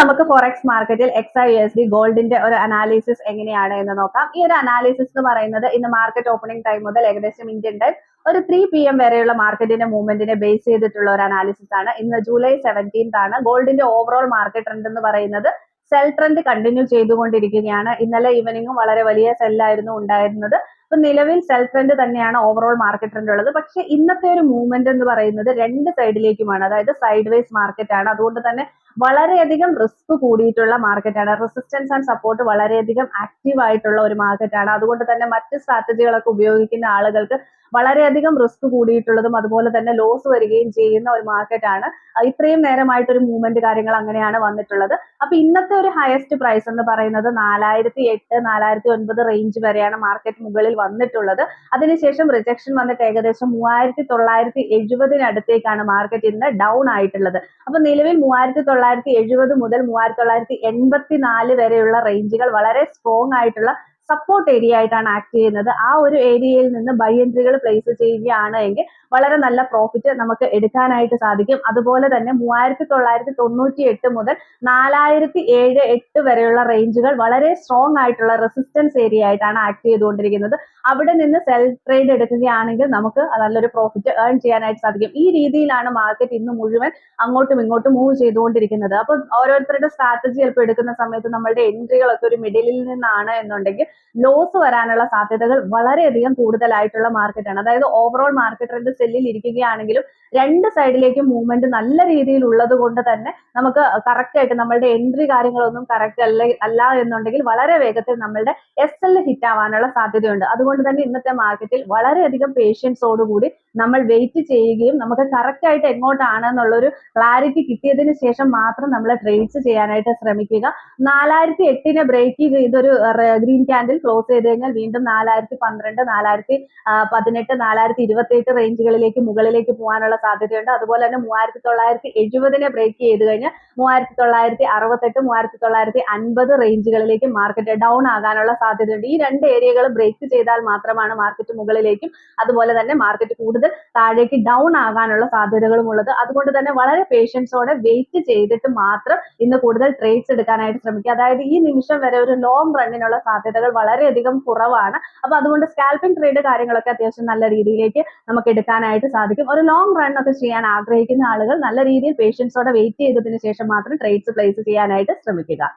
നമുക്ക് ഫോറക്സ് മാർക്കറ്റിൽ XIUSD ഗോൾഡിന്റെ ഒരു അനാലിസിസ് എങ്ങനെയാണ് എന്ന് നോക്കാം. ഈ ഒരു അനാലിസിസ് എന്ന് പറയുന്നത് ഇന്ന് മാർക്കറ്റ് ഓപ്പണിംഗ് ടൈം മുതൽ ഏകദേശം ഇന്ത്യൻ ടൈം ഒരു 3 PM വരെയുള്ള മാർക്കറ്റിന്റെ മൂവ്മെന്റിനെ ബേസ് ചെയ്തിട്ടുള്ള ഒരു അനാലിസിസ് ആണ്. ഇന്ന് ജൂലൈ 17th ആണ്. ഗോൾഡിന്റെ ഓവറോൾ മാർക്കറ്റ് ട്രെൻഡ് എന്ന് പറയുന്നത് സെൽ ട്രെൻഡ് കണ്ടിന്യൂ ചെയ്തുകൊണ്ടിരിക്കുകയാണ്. ഇന്നലെ ഈവനിങ്ങും വളരെ വലിയ സെല്ലായിരുന്നു ഉണ്ടായിരുന്നത്. അപ്പൊ നിലവിൽ സെൽ ട്രെൻഡ് തന്നെയാണ് ഓവറോൾ മാർക്കറ്റ് ട്രെൻഡ് ഉള്ളത്. പക്ഷെ ഇന്നത്തെ ഒരു മൂവ്മെന്റ് എന്ന് പറയുന്നത് രണ്ട് സൈഡിലേക്കുമാണ്, അതായത് സൈഡ് വേസ് മാർക്കറ്റ് ആണ്. അതുകൊണ്ട് തന്നെ വളരെയധികം റിസ്ക് കൂടിയിട്ടുള്ള മാർക്കറ്റാണ്. റെസിസ്റ്റൻസ് ആൻഡ് സപ്പോർട്ട് വളരെയധികം ആക്റ്റീവ് ആയിട്ടുള്ള ഒരു മാർക്കറ്റാണ്. അതുകൊണ്ട് തന്നെ മറ്റ് സ്ട്രാറ്റജികളൊക്കെ ഉപയോഗിക്കുന്ന ആളുകൾക്ക് വളരെയധികം റിസ്ക് കൂടിയിട്ടുള്ളതും അതുപോലെ തന്നെ ലോസ് വരികയും ചെയ്യുന്ന ഒരു മാർക്കറ്റാണ്. ഇത്രയും നേരമായിട്ട് ഒരു മൂവ്മെന്റ് കാര്യങ്ങൾ അങ്ങനെയാണ് വന്നിട്ടുള്ളത്. അപ്പൊ ഇന്നത്തെ ഒരു ഹയസ്റ്റ് പ്രൈസ് എന്ന് പറയുന്നത് 4008 4009 റേഞ്ച് വരെയാണ് മാർക്കറ്റ് മുകളിൽ വന്നിട്ടുള്ളത്. അതിനുശേഷം റിജക്ഷൻ വന്നിട്ട് ഏകദേശം 3970 അടുത്തേക്കാണ് മാർക്കറ്റ് ഇന്ന് ഡൗൺ ആയിട്ടുള്ളത്. അപ്പൊ നിലവിൽ 3970 മുതൽ 3984 വരെയുള്ള റേഞ്ചുകൾ വളരെ സ്ട്രോങ് ആയിട്ടുള്ള സപ്പോർട്ട് ഏരിയ ആയിട്ടാണ് ആക്ട് ചെയ്യുന്നത്. ആ ഒരു ഏരിയയിൽ നിന്ന് ബൈ എൻട്രികൾ പ്ലേസ് ചെയ്യുകയാണ് എങ്കിൽ വളരെ നല്ല പ്രോഫിറ്റ് നമുക്ക് എടുക്കാനായിട്ട് സാധിക്കും. അതുപോലെ തന്നെ 3998 മുതൽ 4007-8 വരെയുള്ള റേഞ്ചുകൾ വളരെ സ്ട്രോങ് ആയിട്ടുള്ള റെസിസ്റ്റൻസ് ഏരിയ ആയിട്ടാണ് ആക്ട് ചെയ്തുകൊണ്ടിരിക്കുന്നത്. അവിടെ നിന്ന് സെൽ ട്രേഡ് എടുക്കുകയാണെങ്കിൽ നമുക്ക് നല്ലൊരു പ്രോഫിറ്റ് ഏൺ ചെയ്യാനായിട്ട് സാധിക്കും. ഈ രീതിയിലാണ് മാർക്കറ്റ് ഇന്ന് മുഴുവൻ അങ്ങോട്ടും ഇങ്ങോട്ടും മൂവ് ചെയ്തുകൊണ്ടിരിക്കുന്നത്. അപ്പൊ ഓരോരുത്തരുടെ സ്ട്രാറ്റജി ചിലപ്പോൾ എടുക്കുന്ന സമയത്ത് നമ്മളുടെ എൻട്രികളൊക്കെ ഒരു മിഡിലിൽ നിന്നാണ് എന്നുണ്ടെങ്കിൽ ലോസ് വരാനുള്ള സാധ്യതകൾ വളരെയധികം കൂടുതലായിട്ടുള്ള മാർക്കറ്റാണ്. അതായത് ഓവറോൾ മാർക്കറ്റ് ട്രെൻഡ് സെല്ലിൽ ഇരിക്കുകയാണെങ്കിലും രണ്ട് സൈഡിലേക്കും മൂവ്മെന്റ് നല്ല രീതിയിൽ ഉള്ളത് കൊണ്ട് തന്നെ നമുക്ക് കറക്റ്റ് ആയിട്ട് നമ്മളുടെ എൻട്രി കാര്യങ്ങളൊന്നും കറക്റ്റ് അല്ല എന്നുണ്ടെങ്കിൽ വളരെ വേഗത്തിൽ നമ്മളുടെ SL ഹിറ്റ് ആവാനുള്ള സാധ്യതയുണ്ട്. അതുകൊണ്ട് തന്നെ ഇന്നത്തെ മാർക്കറ്റിൽ വളരെയധികം പേഷ്യൻസോടുകൂടി നമ്മൾ വെയിറ്റ് ചെയ്യുകയും നമുക്ക് കറക്റ്റ് ആയിട്ട് എങ്ങോട്ടാണ് എന്നുള്ളൊരു ക്ലാരിറ്റി കിട്ടിയതിന് ശേഷം മാത്രം നമ്മൾ ട്രേഡ്സ് ചെയ്യാനായിട്ട് ശ്രമിക്കുക. 4008 ബ്രേക്ക് ചെയ്തൊരു ഗ്രീൻ ക്യാൻഡിൽ ക്ലോസ് ചെയ്ത് കഴിഞ്ഞാൽ വീണ്ടും 4012 4018 4028 റേഞ്ചുകളിലേക്ക് മുകളിലേക്ക് പോകാനുള്ള സാധ്യതയുണ്ട്. അതുപോലെ തന്നെ 3970 ബ്രേക്ക് ചെയ്ത് കഴിഞ്ഞാൽ 3968 3950 റേഞ്ചുകളിലേക്ക് മാർക്കറ്റ് ഡൗൺ ആകാനുള്ള സാധ്യതയുണ്ട്. ഈ രണ്ട് ഏരിയകൾ ബ്രേക്ക് ചെയ്താൽ മാത്രമാണ് മാർക്കറ്റ് മുകളിലേക്കും അതുപോലെ തന്നെ മാർക്കറ്റ് കൂടുതൽ താഴേക്ക് ഡൗൺ ആകാനുള്ള സാധ്യതകളും ഉള്ളത്. അതുകൊണ്ട് തന്നെ വളരെ പേഷ്യൻസോടെ വെയിറ്റ് ചെയ്തിട്ട് മാത്രം ഇന്ന് കൂടുതൽ ട്രേഡ്സ് എടുക്കാനായിട്ട് ശ്രമിക്കുക. അതായത് ഈ നിമിഷം വരെ ഒരു ലോങ് റണ്ണിനുള്ള സാധ്യതകൾ വളരെയധികം കുറവാണ്. അപ്പൊ അതുകൊണ്ട് സ്കാൽപ്പിംഗ് ട്രേഡ് കാര്യങ്ങളൊക്കെ അത്യാവശ്യം നല്ല രീതിയിലേക്ക് നമുക്ക് എടുക്കാനായിട്ട് സാധിക്കും. ഒരു ലോങ് റൺ ഒക്കെ ചെയ്യാൻ ആഗ്രഹിക്കുന്ന ആളുകൾ നല്ല രീതിയിൽ പേഷ്യൻസോടെ വെയിറ്റ് ചെയ്തതിനു ശേഷം മാത്രം ട്രേഡ്സ് പ്ലേസ് ചെയ്യാനായിട്ട് ശ്രമിക്കുക.